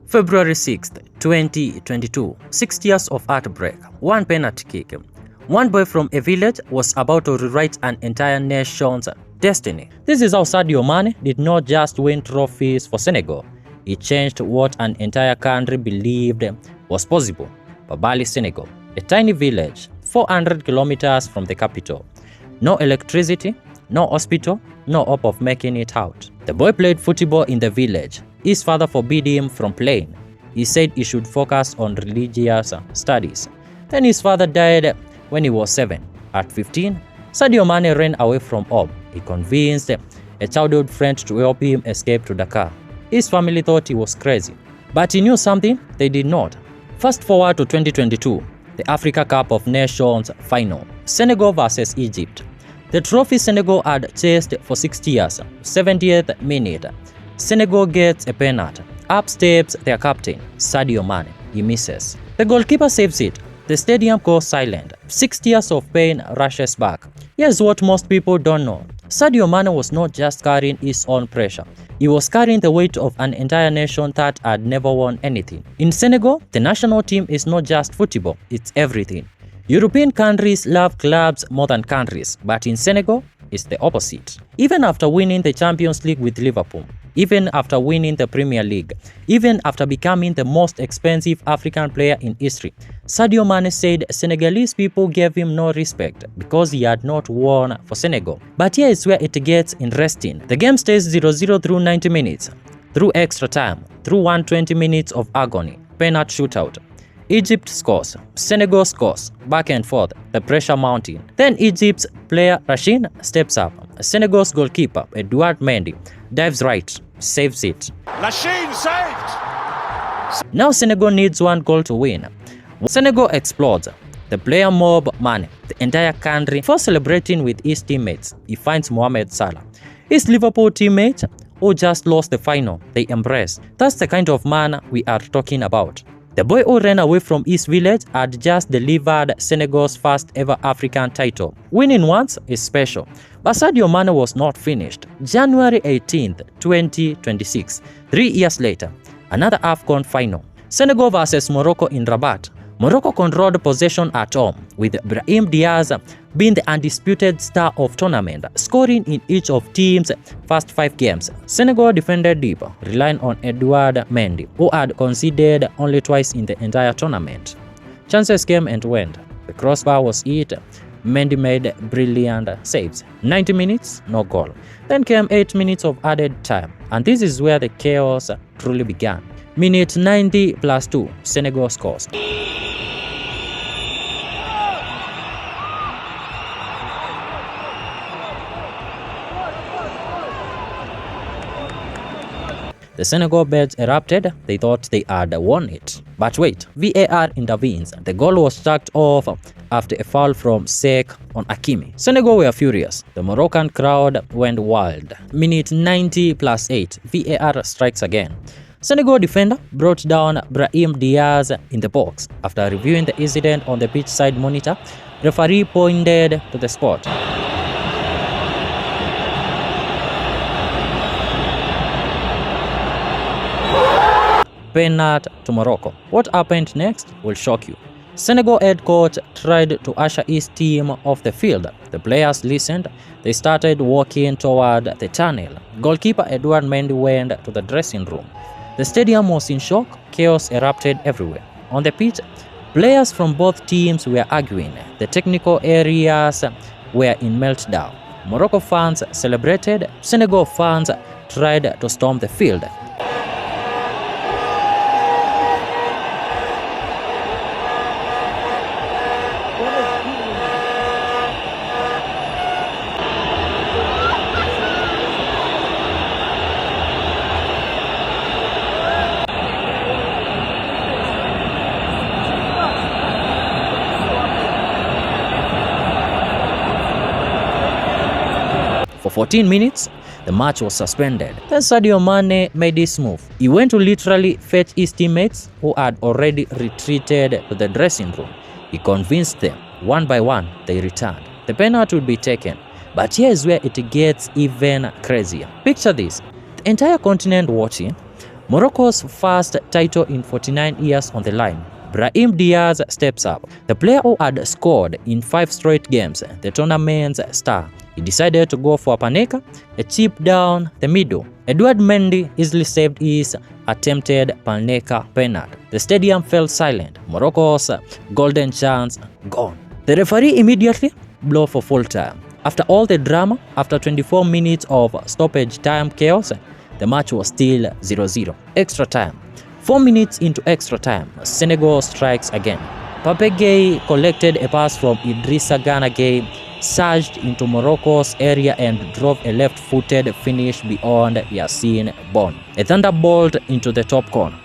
February 6th, 2022, 6 years of heartbreak, one penalty kick. One boy from a village was about to rewrite an entire nation's destiny. This is how Sadio Mané did not just win trophies for Senegal. He changed what an entire country believed was possible. Forbade, Senegal, a tiny village, 400 kilometers from the capital. No electricity, no hospital, no hope of making it out. The boy played football in the village. His father forbade him from playing. He said he should focus on religious studies. Then his father died when he was 7. At 15, Sadio Mané ran away from home. He convinced a childhood friend to help him escape to Dakar. His family thought he was crazy, but he knew something they did not. Fast forward to 2022, the Africa Cup of Nations final, Senegal versus Egypt. The trophy Senegal had chased for 60 years. 70th minute, Senegal gets a penalty. Up steps their captain, Sadio Mané. He misses. The goalkeeper saves it. The stadium goes silent. 60 years of pain rushes back. Here's what most people don't know. Sadio Mané was not just carrying his own pressure. He was carrying the weight of an entire nation that had never won anything. In Senegal, the national team is not just football, it's everything. European countries love clubs more than countries, but in Senegal, it's the opposite. Even after winning the Champions League with Liverpool, even after winning the Premier League, even after becoming the most expensive African player in history, Sadio Mané said Senegalese people gave him no respect because he had not won for Senegal. But here is where it gets interesting. The game stays 0-0 through 90 minutes, through extra time, through 120 minutes of agony, penalty shootout. Egypt scores, Senegal scores, back and forth, the pressure mounting. Then Egypt's player Rachin steps up. Senegal's goalkeeper Edouard Mendy dives right, saves it. Rachin saved! Now Senegal needs one goal to win. Senegal explodes. The player mob Mané, the entire country, for celebrating with his teammates. He finds Mohamed Salah, his Liverpool teammate who just lost the final. They embrace. That's the kind of man we are talking about. The boy who ran away from his village had just delivered Senegal's first ever African title. Winning once is special, but Sadio Mané was not finished. January 18th, 2026, 3 years later, another AFCON final. Senegal versus Morocco in Rabat. Morocco controlled possession at home, with Brahim Diaz being the undisputed star of tournament, scoring in each of team's first 5 games. Senegal defended deep, relying on Edouard Mendy, who had conceded only twice in the entire tournament. Chances came and went. The crossbar was hit. Mendy made brilliant saves. 90 minutes, no goal. Then came 8 minutes of added time, and this is where the chaos truly began. Minute 90 plus 2, Senegal scores. The Senegal beds erupted. They thought they had won it. But wait, VAR intervenes. The goal was struck off after a foul from Seck on Hakimi. Senegal were furious. The Moroccan crowd went wild. Minute 90 plus 8, VAR strikes again. Senegal defender brought down Brahim Diaz in the box. After reviewing the incident on the pitch side monitor, referee pointed to the spot. Penalty to Morocco. What happened next will shock you. Senegal head coach tried to usher his team off the field. The players listened. They started walking toward the tunnel. Goalkeeper Edouard Mendy went to the dressing room. The stadium was in shock. Chaos erupted everywhere. On the pitch, players from both teams were arguing. The technical areas were in meltdown. Morocco fans celebrated. Senegal fans tried to storm the field. For 14 minutes, the match was suspended. Then Sadio Mané made his move. He went to literally fetch his teammates who had already retreated to the dressing room. He convinced them. One by one, they returned. The penalty would be taken. But here is where it gets even crazier. Picture this. The entire continent watching. Morocco's first title in 49 years on the line. Brahim Diaz steps up. The player who had scored in 5 straight games, the tournament's star. He decided to go for Panenka, a chip down the middle. Edouard Mendy easily saved his attempted Panenka penalty. The stadium fell silent. Morocco's golden chance gone. The referee immediately blew for full time. After all the drama, after 24 minutes of stoppage time chaos, the match was still 0-0. Extra time. 4 minutes into extra time, Senegal strikes again. Pape Gueye collected a pass from Idrissa Gana Gueye, surged into Morocco's area and drove a left-footed finish beyond Yassine Bon. A thunderbolt into the top corner.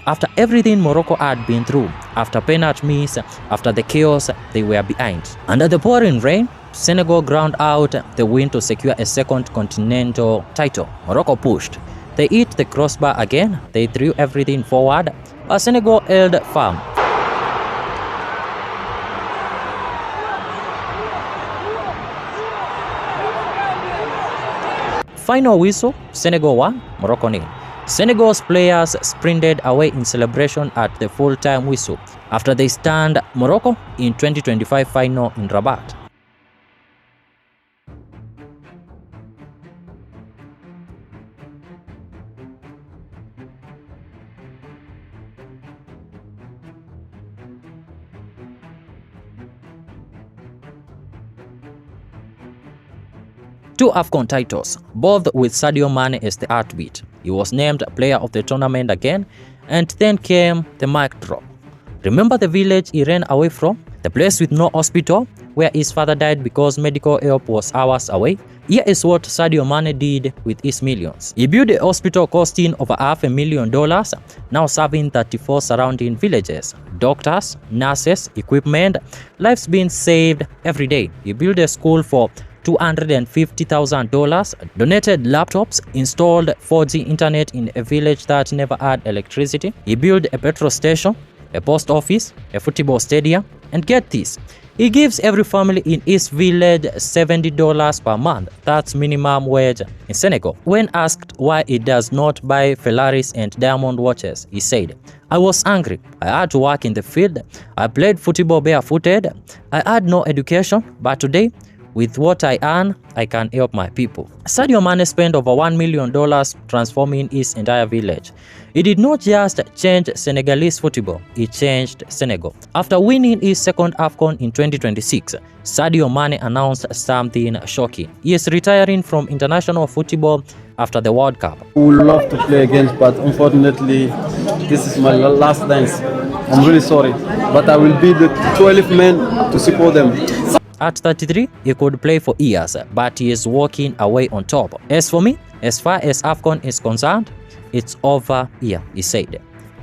After everything Morocco had been through, after penalty miss, after the chaos they were behind. Under the pouring rain, Senegal ground out the win to secure a second continental title. Morocco pushed. They hit the crossbar again, they threw everything forward, but Senegal held firm. Final whistle, Senegal won, Morocco nil. Senegal's players sprinted away in celebration at the full-time whistle after they stunned Morocco in 2025 final in Rabat. Two AFCON titles, both with Sadio Mané as the heartbeat. He was named player of the tournament again, and then came the mic drop. Remember the village he ran away from? The place with no hospital, where his father died because medical help was hours away? Here is what Sadio Mané did with his millions. He built a hospital costing over $500,000, now serving 34 surrounding villages. Doctors, nurses, equipment, lives being saved every day. He built a school for $250,000, donated laptops, installed 4G internet in a village that never had electricity. He built a petrol station, a post office, a football stadium, and get this, he gives every family in his village $70 per month. That's minimum wage in Senegal. When asked why he does not buy Ferraris and diamond watches, he said, "I was angry. I had to work in the field. I played football barefooted. I had no education, but today, with what I earn, I can help my people." Sadio Mané spent over $1 million transforming his entire village. He did not just change Senegalese football, he changed Senegal. After winning his second AFCON in 2026, Sadio Mané announced something shocking. He is retiring from international football after the World Cup. I would love to play again, but unfortunately, this is my last dance. I'm really sorry, but I will be the 12th man to support them. At 33, he could play for years, but he is walking away on top. As for me, as far as AFCON is concerned, it's over here, he said.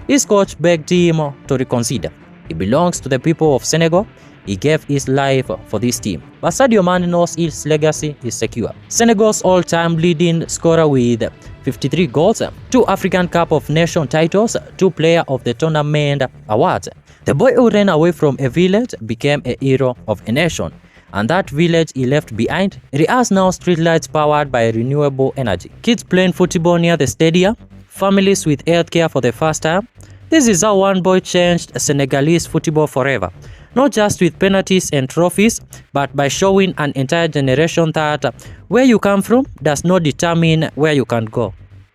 His coach begged him to reconsider. He belongs to the people of Senegal. He gave his life for this team. But Sadio Mané knows his legacy is secure. Senegal's all-time leading scorer with 53 goals, 2 African Cup of Nations titles, 2 Player of the Tournament awards. The boy who ran away from a village became a hero of a nation. And that village he left behind, it has now streetlights powered by renewable energy. Kids playing football near the stadium, families with healthcare for the first time. This is how one boy changed Senegalese football forever. Not just with penalties and trophies, but by showing an entire generation that where you come from does not determine where you can go.